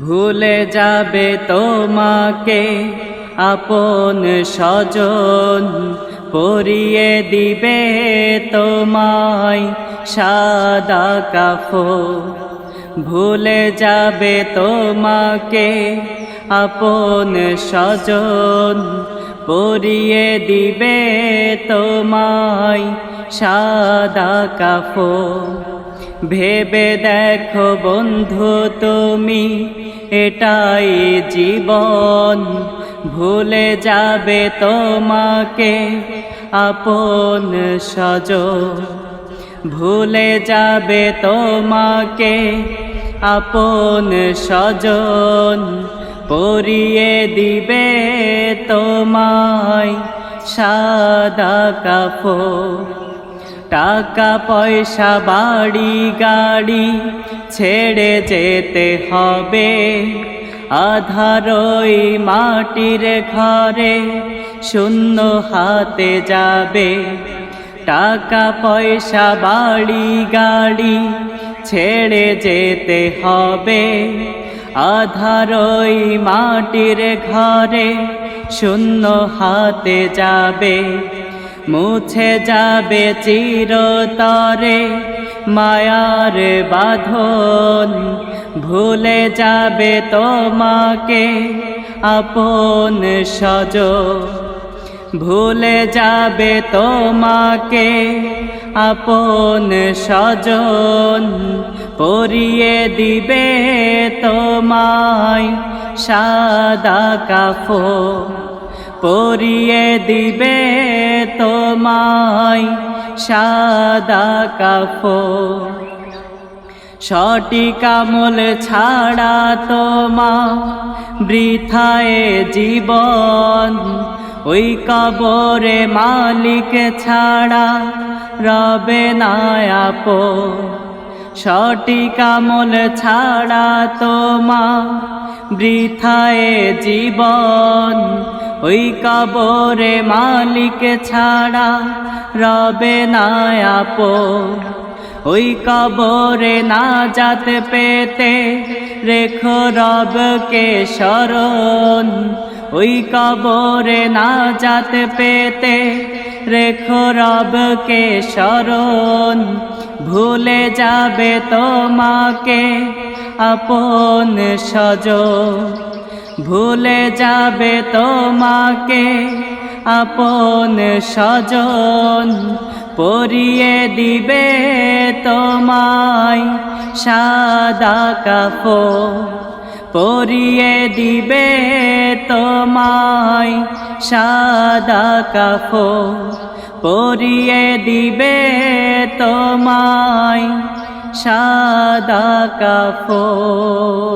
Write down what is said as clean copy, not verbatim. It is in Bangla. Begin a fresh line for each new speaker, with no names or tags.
ভুলে যাবে তোমাকে আপন স্বজন, পরিয়ে দিবে তোমায় সাদা কাফন। ভুলে যাবে তোমাকে আপন স্বজন, পরিয়ে দিবে তোমায় সাদা কাফন। ভেবে দেখো বন্ধু তুমি এটাই জীবন, ভুলে যাবে তোমাকে আপন স্বজন। ভুলে যাবে তোমাকে আপন স্বজন, পরিয়ে দিবে তোমায় সাদা কাফন। টাকা পয়সা বাড়ি গাড়ি ছেড়ে যেতে হবে, আধারই মাটির ঘরে শূন্য হাতে যাবে। টাকা পয়সা বাড়ি গাড়ি ছেড়ে যেতে হবে, আধারই মাটির ঘরে শূন্য হাতে যাবে। মুছে যাবে চিরতরে মায়ার বাঁধন, ভুলে যাবে তোমাকে আপন স্বজন। ভুলে যাবে তোমাকে আপন স্বজন, পরিয়ে দিবে তোমায় সাদা কাফন। পরিয়ে দিবে তোমায় সাদা কাফন। সঠিক আমল ছাড়া তোমা বৃথায় জীবন, ওই কবরে মালিক ছাড়া রবে না আপন। সঠিক আমল ছাড়া তোমা বৃথায় জীবন, ওই কবরে মালিক ছাড়া রবে না আপন। ওই কবরে নাজাত পেতে রেখো রবকে শরণ, ওই কবরে নাজাত পেতে রেখো রবকে শরণ। ভুলে যাবে তোমাকে আপন স্বজন, ভুলে যাবে তোমাকে আপন স্বজন, পরিয়ে দিবে তোমায় সাদা কাফন। পরিয়ে দিবে তোমায় সাদা কাফন, পরিয়ে দিবে তোমায় সাদা কাফন।